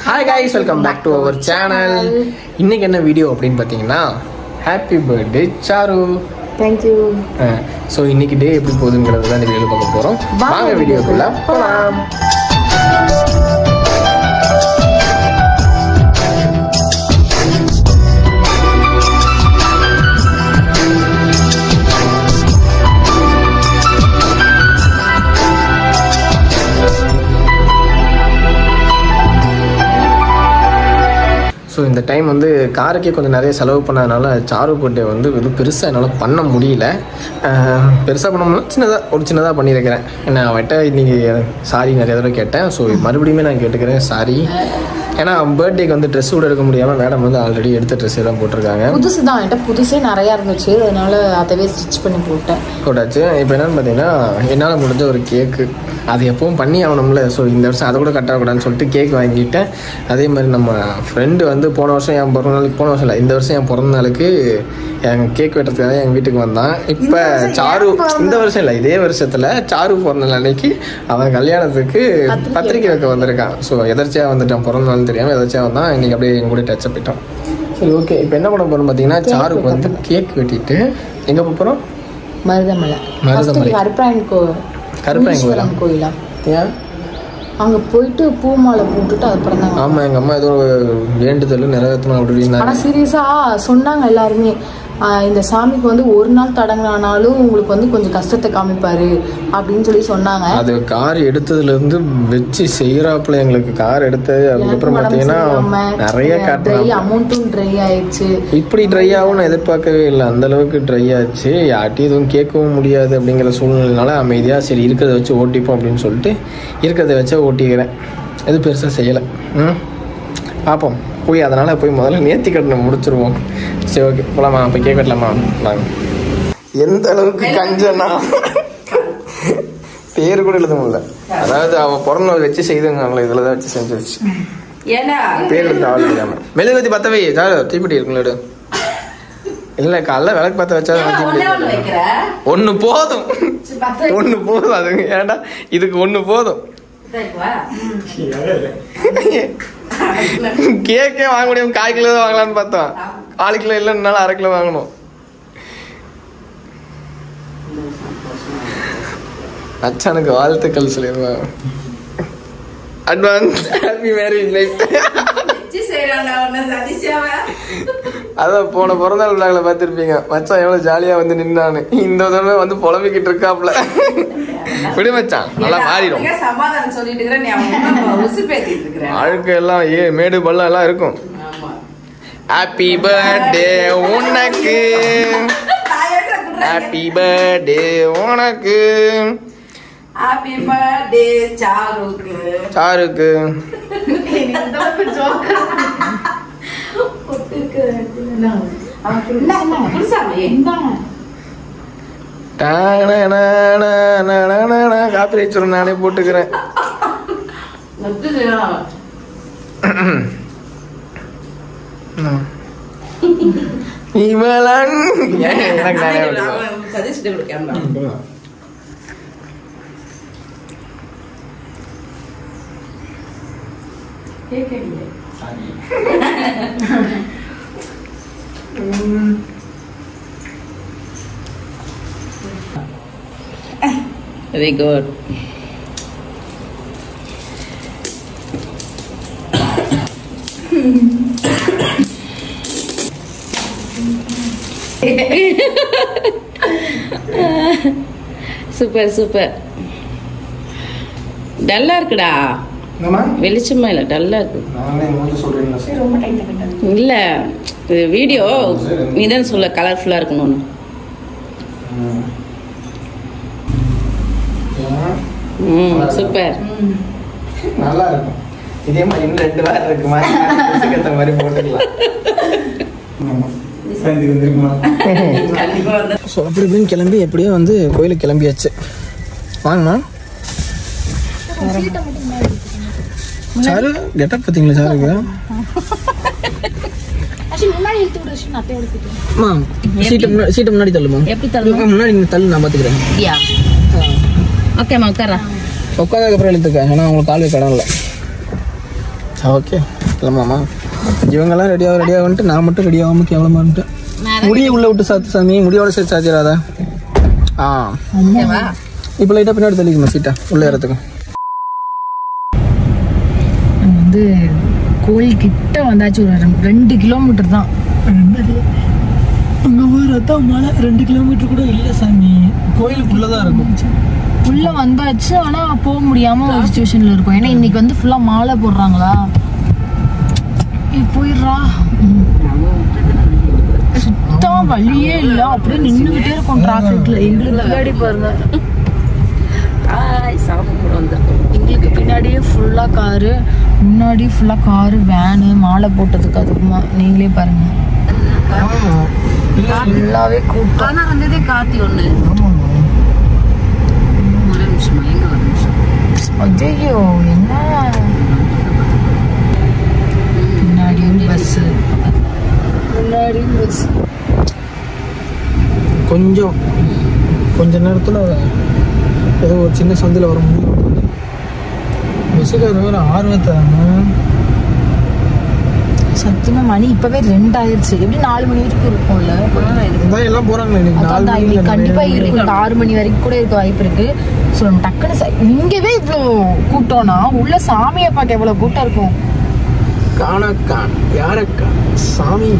Hi guys, welcome back to our channel. இன்னைக்கு என்ன video அப்படின்னு பார்த்தீங்கன்னா happy birthday Charu. Thank you. So இன்னைக்கு டே எப்படி போகுதுங்கிறது தான் இந்த வீடியோ பார்க்க போகிறோம். வாங்க வீடியோக்குள்ள போகலாம். ஸோ இந்த டைம் வந்து காருக்கே கொஞ்சம் நிறைய செலவு பண்ணதுனால சாரு பர்த்டே வந்து இது பெருசாக என்னால் பண்ண முடியல. பெருசாக பண்ண முடியல, சின்னதாக பண்ணியிருக்கிறேன். நான் அவட்ட இன்றைக்கி சாரி நிறைய தடவை கேட்டேன். ஸோ மறுபடியுமே நான் கேட்டுக்கிறேன் சாரி. ஏன்னா பர்த்டேக்கு வந்து ட்ரெஸ் கூட எடுக்க முடியாமல் மேடம் வந்து ஆல்ரெடி எடுத்த ட்ரெஸ்ஸே தான் போட்டிருக்காங்க. புதுசு தான், என்கிட்ட புதுசே நிறையா இருந்துச்சு, அதனால அதவே ஸ்டிச் பண்ணி போட்டாச்சு. இப்போ என்னென்னு பார்த்தீங்கன்னா என்னால் முடிஞ்ச ஒரு கேக்கு, அது எப்பவும் பண்ணி ஆகணும்ல. ஸோ இந்த வருஷம் அதை கூட கட்டாகக்கூடாதுன்னு சொல்லிட்டு கேக் வாங்கிட்டேன். அதே மாதிரி நம்ம ஃப்ரெண்டு வந்து போன வருஷம் என் பிறந்த நாளுக்கு, போன வருஷம் இல்லை இந்த வருஷம் என் பிறந்த நாளுக்கு என் கேக் வெட்டுறதுக்காக எங்கள் வீட்டுக்கு வந்தான். இப்போ சாரு இந்த வருஷம் இல்லை இதே வருஷத்தில் சாரு பிறந்த நாள் அன்னைக்கு அவன் கல்யாணத்துக்கு பத்திரிக்கை வைக்க வந்திருக்கான். ஸோ எதர்ச்சியாக வந்துட்டான், பிறந்த நாள் தெரியாமல் எதாச்சும் வந்தான். இன்றைக்கி அப்படியே எங்கள் கூட டச் போயிட்டோம். சரி ஓகே, இப்போ என்ன பண்ண போகிறோம் பார்த்தீங்கன்னா சாருக்கு வந்து கேக் வெட்டிட்டு எங்கே போகிறோம்? மருதமலை கருப்பராயன் கோயிலா? ஏன் அங்கே போயிட்டு பூ மாலை போட்டுட்டு அதுக்கப்புறம் தான். ஆமாம், எங்கள் அம்மா ஏதோ வேண்டுதல் நிறைவேற்றணும் அப்படின்னு. ஆனால் சீரியஸாக சொன்னாங்க எல்லாருமே, இந்த சாமிக்கு வந்து ஒரு நாள் தடங்கினாலும் உங்களுக்கு வந்து கொஞ்சம் கஷ்டத்தை காமிப்பாரு அப்படின்னு சொல்லி சொன்னாங்க. அது கார் எடுத்ததுலேருந்து வச்சு செய்கிறாப்புல எங்களுக்கு கார் எடுத்தது. அதுக்கப்புறம் பார்த்தீங்கன்னா நிறைய காட்டுறாங்க. அமௌண்ட்டும் ட்ரை ஆயிடுச்சு. இப்படி ட்ரை ஆகும் நான் எதிர்பார்க்கவே இல்லை. அந்த அளவுக்கு ட்ரை ஆச்சு. யார்ட்டையும் எதுவும் கேட்கவும் முடியாது அப்படிங்கிற சூழ்நிலைனால அமைதியாக சரி இருக்கிறத வச்சு ஓட்டிப்போம் அப்படின்னு சொல்லிட்டு இருக்கிறத வச்சு ஓட்டிக்கிறேன். எது பெருசாக செய்யலை. பார்ப்போம் போய், அதனால் போய் முதல்ல நேர்த்தி கட்டணை முடிச்சிருவோம். சரி ஓகே போகலாமா? போய் கேக் வெட்டலாமா? வாங்க. எந்த அளவுக்கு கஞ்சனா பேர் கூட எழுத முடியல. அதாவது அவன் பிறந்த வச்சு செய்துங்க, இதில் தான் வச்சு செஞ்சு வச்சு பேர் எழுத ஆள் இல்லாம மெழுகுவத்தி பற்ற வை. சார் தீப்பெட்டி இருக்குங்களா? இல்லை காலைல விளக்கு பற்ற வச்சா ஒன்று போதும், ஒன்று போதும். அதுங்க ஏன்டா இதுக்கு ஒன்று போதும். கேக்கே வாங்க முடியும், 1/4 கிலோ தான் வாங்கலான்னு பார்த்தோம். 4 கிலோ இல்லைன்னாலும் 1/2 கிலோ வாங்கணும். அச்சானுக்கு வாழ்த்துக்கள் சொல்லிடுவேன். Advance happy marriage life. அதான் போன பிறந்தநாள் விழாவில் பார்த்துருப்பீங்க, மச்சான் எவ்வளோ ஜாலியாக வந்து நின்னான்னு. இந்த தடவை வந்து புலம்பிக்கிட்டு இருக்காப்ல. விடு மச்சான், நல்லா மாறிடும். அழுக்கு எல்லாம் மேடு பள்ளம் எல்லாம் இருக்கும். ஹாப்பி பர்த்டே உனக்கு, ஹாப்பி பர்த்டே உனக்கு, ஹாப்பி பர்த்டே சாருக்கு. சாருக்கு காப்பி வச்சிரும், நானே போட்டுக்கிறேன். எனக்கு நானே சஜிச்சுட்டு கொடுக்க. Very good. Super super. டல்லா இருக்குடா, வெளிச்சமா இல்ல, டல்லா இருக்கு. இல்ல வீடியோ நீதான் சொல்ல கலர்ஃபுல்லா இருக்கணும்னு. சூப்பர், நல்லா இருக்கும். இதே மாதிரி இன்னும் 2 வாரம் இருக்கு மாதிரி போட்டுக்கலாம். அப்படி இப்படின்னு கிளம்பி எப்படியோ வந்து கோயிலுக்கு கிளம்பியாச்சு. வாங்கண்ணா. சாரு கெட்டப் பார்த்தீங்களா? சாருக்கு சீட்டை முன்னாடி தள்ளுமா? முன்னாடி தள்ளு, நான் பார்த்துக்கிறேன். ஓகேம்மா உட்காரா. உட்காந்ததுக்கப்புறம் எழுத்துக்க, ஏன்னா உங்களுக்கு கால் வைக்க இடம் இல்லை. ஓகே கிளம்பலாமா? இவங்கெல்லாம் ரெடியாக வந்துட்டு நான் மட்டும் ரெடி ஆகாமல் கேவலமாக இருந்துட்டேன். முடியை உள்ளே விட்டு சாத்து சாமி, முடியோட சேர்த்து சாச்சிடாதா? இப்போ லைட்டாக பின்னாடி தள்ளிக்கணும் சீட்டா உள்ளே ஏறத்துக்கு. வந்து கோயில் கிட்ட வந்தாச்சு, ஒரு 2 கிலோமீட்டர் தான். அங்கே போய் ரத்தம் மழை 2 கிலோமீட்டர் கூட இல்லை சாமி, கோயிலுக்குள்ளே தான் இருக்கும். உள்ளே வந்தாச்சு, ஆனால் போக முடியாமல் ஒரு சுச்சுவேஷனில் இருக்கும். ஏன்னா இன்னைக்கு வந்து ஃபுல்லாக மாலை போடுறாங்களா. போயிடுறா, சுத்தம் வழியே இல்லை, அப்படியே நின்றுக்கிட்டே இருக்கும் டிராஃபிக்ல. எங்களுக்கு பின்னாடி பாருங்க, எங்களுக்கு பின்னாடியே ஃபுல்லாக காரு, முன்னாடி ஃபுல்லாக காரு, வேனு, மாலை போட்டதுக்கு. அதுக்குமா நீங்களே பாருங்க, ஃபுல்லாகவே கூட்டம். வந்ததே காத்தி ஒன்று. ஒரு நிமிஷமா, எங்க ஒரு நிமிஷம். ஐயோ, என்ன முன்னாடியும் பஸ்ஸு, முன்னாடியும் பஸ். கொஞ்ச நேரத்தில் ஏதோ ஒரு சின்ன சந்தில் வர முடியும். பஸ்ஸுக்கார வேறு ஆர்வத்தை சத்தியமா மணி இப்பவே 2 ஆயிடுச்சு. எப்படி 4 மணி வரைக்கும் இருக்கும்ல? எல்லாம் போறாங்க இன்னைக்கு கண்டிப்பா இருக்கும். 6 மணி வரைக்கும் கூட இருக்க வாய்ப்பு இருக்கு. ஸோ நம்ம டக்குன்னு இங்கவே இவ்வளோ கூட்டம்னா உள்ள சாமியை பார்க்க எவ்வளோ கூட்டம் இருக்கும். காணக்கா யாரக்கா சாமி.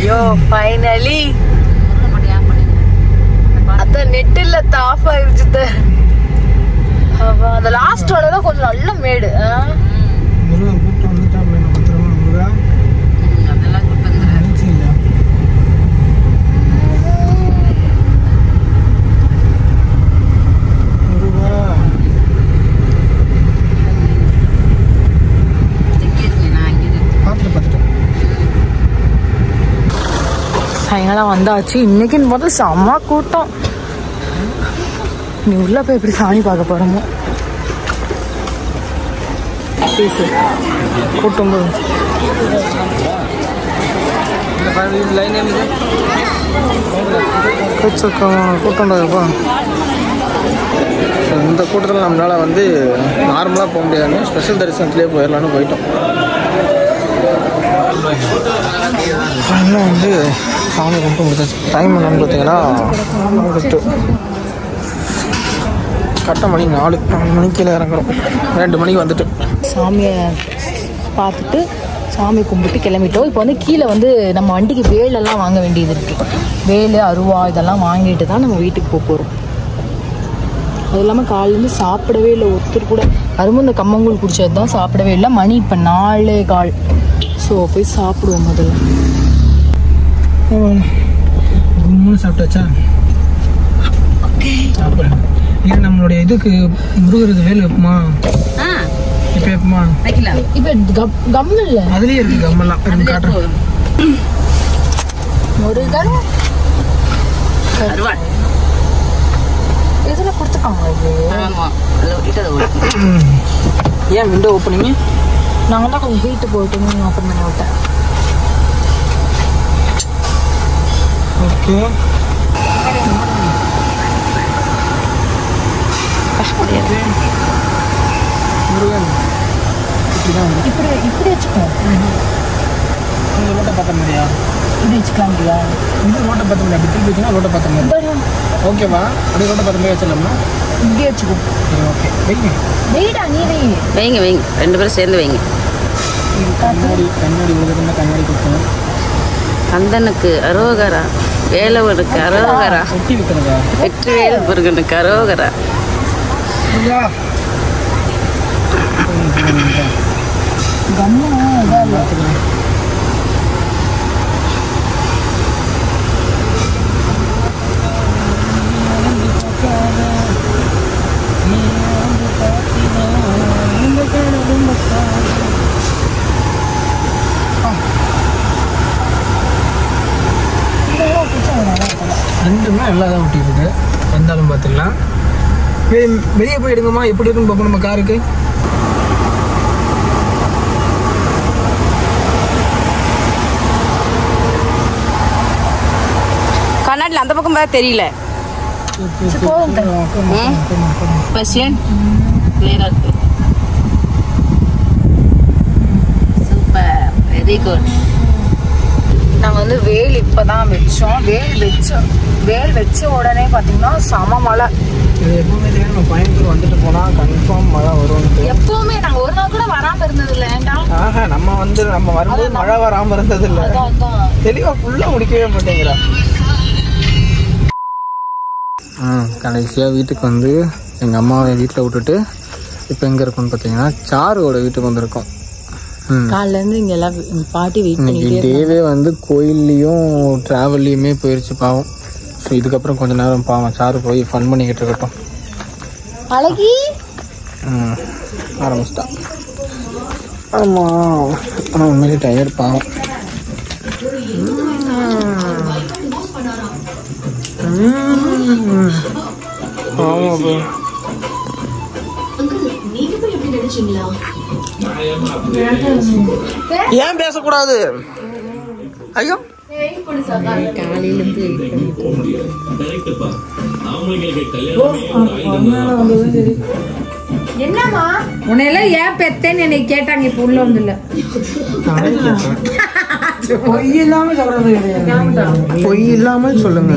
ஐயோ ஃபைனலி அதான் நெட் இல்ல, ஆஃப் ஆயிடுச்சு. அந்த லாஸ்ட் ஒன்று தான் கொஞ்சம் நல்ல மேடு. கூட்டம் வந்துட்டா பத்திரமா அதெல்லாம் சாயங்காலம் வந்தாச்சு. இன்னைக்குன்னு பார்த்தா செம்ம கூட்டம். நீ உள்ள போய் எப்படி சாமி பார்க்க போறோமோ. கூட்டம் கூட்டம்டாப்பா. இந்த கூட்டத்தில் நம்மளால் வந்து நார்மலாக போக முடியாது, ஸ்பெஷல் தரிசனத்துலேயே போயிடலான்னு போயிட்டோம். இன்னும் வந்து சாமி கும்பிட்டு முடிச்சாச்சு. டைம் என்னன்னு பார்த்தீங்கன்னா கரெக்டாக மணி 4 மணிக்கு கீழே இறங்குறோம். 2 மணிக்கு வந்துட்டு சாமியை பார்த்துட்டு சாமி கும்பிட்டு கிளம்பிட்டோம். இப்போ வந்து கீழே வந்து நம்ம வண்டிக்கு வேலெல்லாம் வாங்க வேண்டியது இருக்குது. வேலு, அருவா இதெல்லாம் வாங்கிட்டு தான் நம்ம வீட்டுக்கு போக போகிறோம். அது இல்லாமல் காலையிலேருந்து சாப்பிடவே இல்லை ஒருத்தர் கூட. அரும்பு இந்த கம்மங்கூழ் குடிச்சது தான் சாப்பிடவே இல்லை. மணி இப்போ 4:15. ஸோ போய் சாப்பிடுவோம் முதல்ல. கும்முன்னு சாப்பிட்டாச்சா? சாப்பிடுறேன். ஏன் நம்மளுடைய இதுக்கு முருகருக்கு வேலை வைப்போமா? இப்போ வைப்போமா? இப்போ கம் இல்லை, அதுலேயே இருக்கு கம்மெல்லாம். காட்டுறேன். முருகன் இதில் கொடுத்துருக்காங்க. ஏன் விண்டோ ஓப்பனிங்க? நாங்கள் தான் கொஞ்சம் வீட்டு போயிட்டு ஓப்பன் பண்ணி விட்டேன். ஓகே. முருகன் இப்படி வச்சுக்கோ. இந்த ரோட்டை பார்த்த முடியா? இப்படி வச்சுக்கலாம் இல்லையா? இந்த ரோட்டை பார்த்த முடியாது. திருப்பி வச்சுன்னா ரோட்டை பார்த்த முடியாது. ஓகேவா? அப்படியே ரோட்டை பார்த்த முடியாது வச்சிடலாமா? இப்படி வச்சுக்கோ. சரி, ஓகே. வைங்க. வெயிடா, நீ வைங்க வைங்க, 2 பேரும் சேர்ந்து வைங்க. கண்ணாடி விழுதுன்னா கண்ணாடி கொடுக்கணும். கந்தனுக்கு அரோகரா, வேலவனுக்கு அரோகரா, ஒட்டி வைக்கிறதா? வெற்றிவேல் முருகனுக்கு அரோகரா. ரெண்டுமே நல்லா தான் ஒட்டிருக்கு. வந்தாலும் பார்த்துக்கலாம். வெளியே போய் எடுங்கம்மா, எப்படி இருக்குன்னு பார்ப்போம் நம்ம காருக்கு. கண்ணாடியில் அந்த பக்கம் பார்த்து தெரியல. குட். நாங்கள் வந்து வேல் இப்போ தான் வச்சோம். வேல் வச்ச உடனே பார்த்தீங்கன்னா செம மழை. இது எப்பவுமே தெரியும், நம்ம கோயம்புத்தூர் வந்துட்டு போனால் கன்ஃபார்ம் மழை வரும். எப்பவுமே நாங்கள் ஒரு நாள் கூட வராமல் இருந்தது இல்லை. ஆஹா, நம்ம வரும்போது மழை வராமல் இருந்தது இல்லை. தெளிவாக ஃபுல்லாக முடிக்கவே மாட்டேங்கிறா. கடைசியாக வீட்டுக்கு வந்து எங்கள் அம்மாவை வீட்டில் விட்டுட்டு இப்போ எங்கே இருக்குன்னு பார்த்தீங்கன்னா சாருவோட வீட்டுக்கு வந்திருக்கோம். காலையிலேருந்து இங்கே எல்லாம் பாட்டி வெயிட் இன்னைக்கு டேவே வந்து கோயில்லையும் ட்ராவல்லையுமே போயிடுச்சு பாவம். ஸோ இதுக்கப்புறம் கொஞ்ச நேரம் பாவம் சாரு போய் ஃபன் பண்ணிக்கிட்டு இருக்கட்டும். அழகி ஆரம்பிச்சிட்டா. ஆமாம், ஆனால் உண்மையிலே டயர்ட் பாவம். ஆமாம், ஏன் பேசக்கூடாது? ஐயோ, என்னம்மா உன்னையெல்லாம் ஏன் பெத்தேன்னு என்னை கேட்டாங்க. இப்ப உள்ள வந்து இல்ல பொய் இல்லாம சொல்றது கிடையாது. பொய் இல்லாமல் சொல்லுங்க.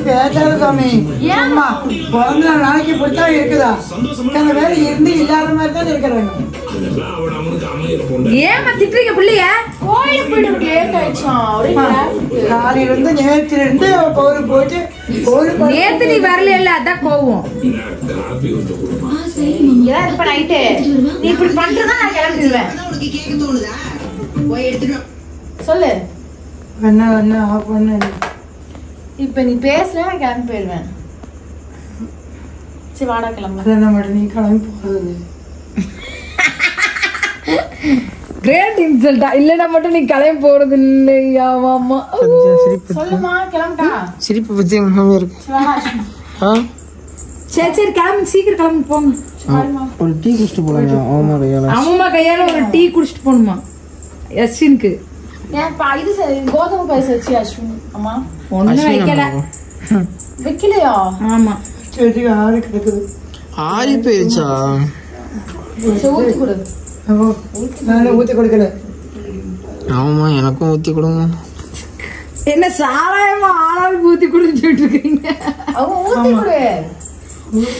பேசாத சாமி. ஏமா பிறந்த நாளைக்கு பிடிச்சா இருக்குதா? அந்த வேலை இருந்து இல்லாத மாதிரி தான் இருக்கிறாங்க. ஏமா திட்டுறீங்க பிள்ளைய? கோயிலுக்கு போயிட்டு லேட் ஆயிடுச்சான். காலையில இருந்து நேத்துல இருந்து கோவில் போயிட்டு நேத்து நீ வரல, அதான் கோவம். இப்ப நைட்டு நீ இப்படி பண்றதா நான் கிளம்பிடுவேன். சொல்லு என்ன ஆஃப் பண்ண. இப்ப நீ பேசல நான் கிளம்பி போயிடுவேன். சரி வாடா கிளம்ப. என்ன மட்டும் நீ கிளம்பி போறது கிரேட் இன்சல்ட்டா? இல்லனா மட்டும் நீ கிளம்பி போறது இல்லையா? மாமா சொல்லுமா கிளம்பட்டா? சிரிப்பு பத்தி இருக்கு. சரி சரி கிளம்பி, சீக்கிரம் கிளம்பி போங்க. ஒரு டீ குடிச்சிட்டு போலாங்க. அம்மா கையால ஒரு டீ குடிச்சிட்டு போகணுமா அஸ்வினுக்கு? இது கோதுமை பாயசம் வச்சு அஸ்வின் அம்மா ஒன்னும் வைக்கல. வைக்கலையா? ஆமா, சரி ஆறு கிடக்குது. ஆறி போயிருச்சா? ஊத்தி கொடு. நான் ஊத்தி கொடுக்கல. ஆமா, எனக்கும் ஊத்தி கொடுங்க. என்ன சாராயமா ஆளாளுக்கு ஊத்தி குடிச்சிட்டு இருக்கீங்க? அவங்க ஊத்தி கொடு.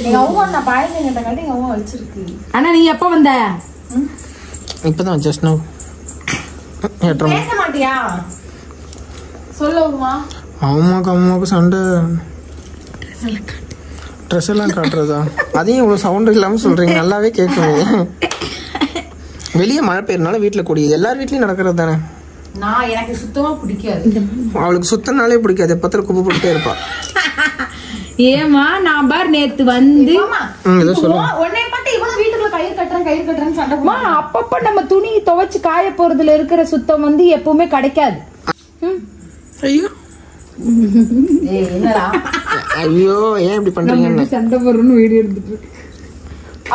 எங்க அவங்க நான் பாயசம் கேட்டங்காட்டி எங்க அவங்க வச்சிருக்கு. ஆனா நீ எப்ப வந்த? இப்பதான் ஜஸ்ட் நவ். பேச மாட்டியா? சொல்லுமா. அம்மாவுக்கு சண்டை. ட்ரெஸ் எல்லாம் காட்டுறதா? அதையும் இவ்வளவு சவுண்ட் இல்லாம சொல்றீங்க, நல்லாவே கேட்குங்க. வெளியே மழை பெய்யறதுனால வீட்டுல கூடியது எல்லார் வீட்லயும் நடக்கிறது தானே. நான் எனக்கு சுத்தமா பிடிக்காது. அவளுக்கு சுத்தனாலே பிடிக்காது, எப்பத்துல குப்பை போட்டுட்டே இருப்பா. ஏமா நான் பார் நேத்து வந்து ஏதோ சொல்லுங்க. உன்னை மட்டும் இவனும் வீட்டுக்குள்ள கயிறு கட்டுறேன்னு சண்டைமா. அப்பப்ப நம்ம துணி துவைச்சு காய போறதுல இருக்கிற சுத்தம் வந்து எப்பவுமே கிடைக்காது. ஐயோ என்னடா ஐயோ, ஏன் இப்படி பண்றீங்க? சண்டை போறன்னு வீடியோ எடுத்துட்டு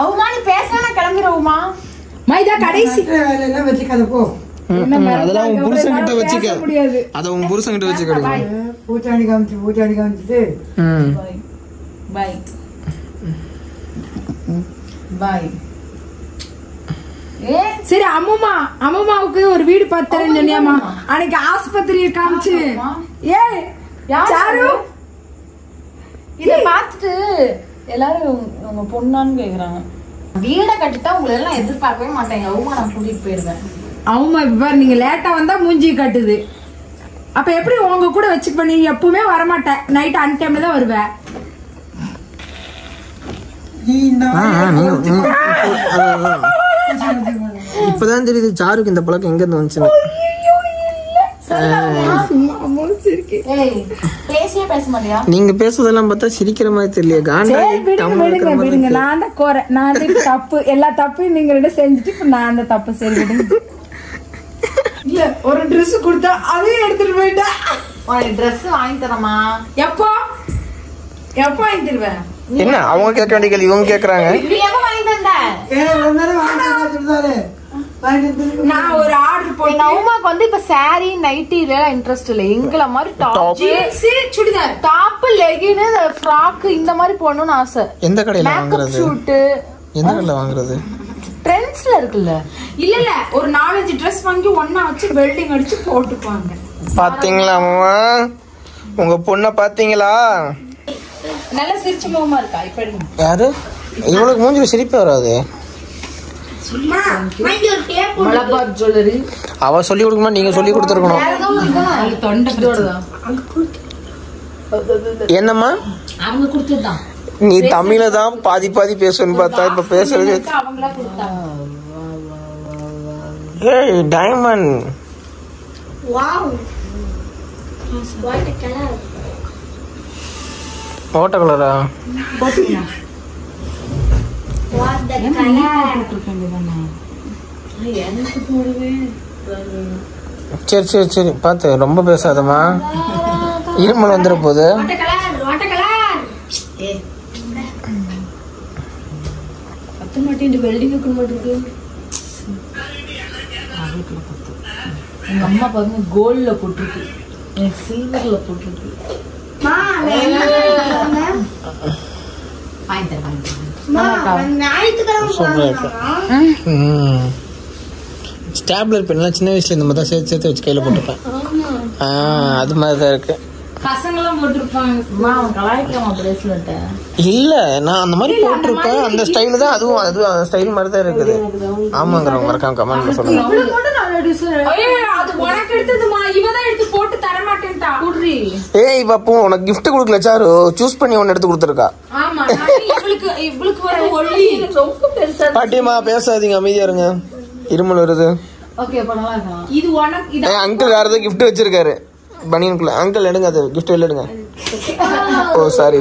அவமா நீ பேசலாம் கிளம்பிடுவோமா? மைதா கடைசி வேலையெல்லாம் வச்சுக்காத போ. அதெல்லாம் உன் புருஷன்கிட்ட வச்சுக்க. அத உன் புருஷன்கிட்ட வச்சுக்க. பூச்சாண்டி காமிச்சிட்டு பை பை. சரி அம்மாவுக்கு ஒரு வீடு பார்த்தேன்னு சொன்னியாமா அன்னைக்கு ஆஸ்பத்திரியை காமிச்சு. ஏய் சாரு, இத பார்த்துட்டு எல்லாரும் உங்க பொண்ணான்னு கேக்குறாங்க. வீட கட்டிட்டா உங்களை எல்லாம் எதிர்பார்க்கவே மாட்டேங்க. அவங்க நான் கூட்டிட்டு போயிருவேன். அவங்க இப்ப நீங்க லேட்டா வந்தா மூஞ்சி கட்டுது. அப்ப எப்படி உங்க கூட வச்சுக்க? நீ எப்பவுமே வரமாட்டேன், நைட் அன் டைம்ல தான் வருவேன். இப்பதான் தெரியுது சாருக்கு இந்த பழக்கம் எங்க இருந்து வந்துச்சு. நீங்க பேசுறதெல்லாம் பார்த்தா சிரிக்கிற மாதிரி தெரியல. நான் தான் கோர, நான் தப்பு, எல்லா தப்பையும் நீங்க ரெண்டு செஞ்சுட்டு இப்ப நான் அந்த தப்பு சரி விடுங்க. இல்ல ஒரு ட்ரெஸ் கொடுத்தா அதையும் எடுத்துட்டு போயிட்டா. உனக்கு ட்ரெஸ் வாங்கி தரமா? எப்போ வாங்கி தருவேன்? என்ன அவங்க கேட்க வேண்டிய கேள்வி இவங்க கேக்குறாங்க. நான் ஒரு ஆர்டர் போட்டேன். அம்மாக்கு வந்து இப்ப சாரி நைட்டி இதெல்லாம் இன்ட்ரெஸ்ட் இல்ல. எங்கள மாதிரி top, jeans, churidar, top, legging, frock இந்த மாதிரி போடணும்னு ஆசை. எந்த கடையில வாங்குறது? ஷூட் எந்த கடையில வாங்குறது? ட்ரெண்ட்ஸ் ட்ரெண்ட்ஸ்ல இருக்குல்ல. இல்ல ஒரு 4-5 ட்ரெஸ் வாங்கி ஒண்ணா வச்சு வெல்டிங் அடிச்சு போட்டுப்பாங்க. பாத்தீங்களா மாமா, உங்க பொண்ண பாத்தீங்களா? நல்ல சிரிச்ச முகமா இருக்கா இப்ப? யாரு இவளுக்கு மூஞ்சில சிரிப்பே வராது. மலபார் ஜுவல்லரி அவ சொல்லி கொடுக்குமா, நீங்க சொல்லி கொடுத்துருக்கணும். என்னம்மா அவங்க கொடுத்ததுதான். நீ தமிழ தான் பாதி பாதி பேசுன்னு பார்த்தா இப்ப பேசுறது. ஏய் diamond, wow what colour, water கலரா? What the colour. சரி சரி சரி பார்த்து ரொம்ப பேசாதம்மா, இருமல் வந்துட போகுது. What colour, what colour. பத்து மாட்டேன் வெல்டிங்க்கு மட்டுக்கு. எங்க அம்மா பாருங்க கோல்ட்ல போட்டுருக்கு, எனக்கு சில்வர்ல போட்டுருக்கு. மா ஸ்டாப்லர் பென்லாம் சின்ன வயசுல இந்த மாதிரி தான் சேர்த்து சேர்த்து வச்சு கையில போட்டுப்பேன். அது மாதிரி தான் இருக்கு. பசங்களும் போட்டிருப்பாங்க. பிரேஸ்லெட் இல்ல நான் அந்த மாதிரி போட்டிருப்பேன், அந்த ஸ்டைல் தான் அதுவும், அதுவும் அந்த ஸ்டைல் மாதிரி தான் இருக்குது. ஆமாங்கிறவங்க மறக்காம கமெண்ட்ல சொல்லுங்க. அது உனக்கு எடுத்ததுமா, இவதான் எடுத்து போட்டு தர மாட்டேன்டா. குடுறி. ஏய் பாப்பு, உனக்கு gift கொடுக்கல சாரு, சூஸ் பண்ணி ஒன்னு எடுத்து கொடுத்துருக்கா. ஆமா இவளுக்கு வந்து ஒல்லி ரொம்ப பெருசா. பாட்டியம்மா பேசாதீங்க, அமைதியா இருங்க, இருமல் வருது. ஓகே அப்ப நல்லா இருக்கலாம். இது உனக்கு இது அங்கிள் வேற ஏதோ gift வச்சிருக்காரு பனியனுக்குள்ள. அங்கிள் எடுங்க, அது gift எடுங்க. ஓ சாரி.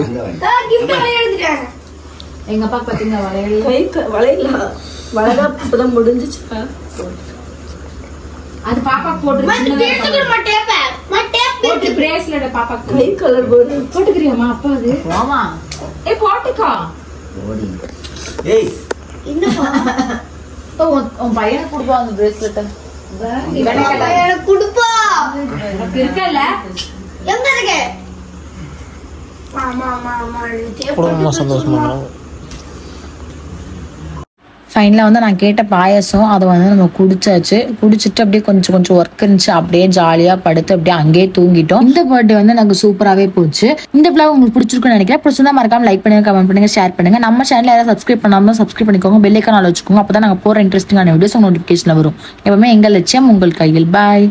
கிஃப்ட் எடுத்துட்டாங்க. எங்க அப்பா பாத்தீங்க வளையலாம் முடிஞ்சிச்சு. அது பாப்பா போட்டு போட்டு பிரேஸ்லெட் பாப்பா கலர் போட்டுக்கிறியாமா? அப்பா அது ஆமா. போட்டுக்கோ. ஏய் உன் பையனுக்கு கொடுப்பா அந்த பிரேஸ்லெட். எனக்கு குடுப்பா. இருக்கல எங்க இருக்கு? ஆமா ஆமா ஆமா. குடும்பமா சந்தோஷமா. ஃபைனலாக வந்து நான் கேட்ட பாயசம் அதை வந்து நம்ம குடிச்சாச்சு. குடிச்சிட்டு அப்படியே கொஞ்சம் கொஞ்சம் ஒர்க் இருந்துச்சு, அப்படியே ஜாலியாக படுத்து அப்படியே அங்கேயே தூங்கிட்டோம். இந்த பர்த்டே வந்து எனக்கு சூப்பராகவே போச்சு. இந்த vlog உங்களுக்கு பிடிச்சிருக்குன்னு நினைக்கிறேன். பிடிச்சிருந்தா மறக்காம லைக் பண்ணுங்க, கமெண்ட் பண்ணுங்க, ஷேர் பண்ணுங்க. நம்ம சேனல் யாராவது சப்ஸ்கிரைப் பண்ணாமல் சப்ஸ்கிரைப் பண்ணிக்கோங்க, பெல் ஐக்கான் ஆல் வச்சுக்கோங்க. அப்போ தான் நாங்கள் போகிற இன்ட்ரெஸ்டிங்கான வீடியோஸ் உங்களுக்கு நோட்டிஃபிகேஷன் வரும். எப்பவுமே எங்கள் லட்சியம் உங்கள் கையில். பாய்.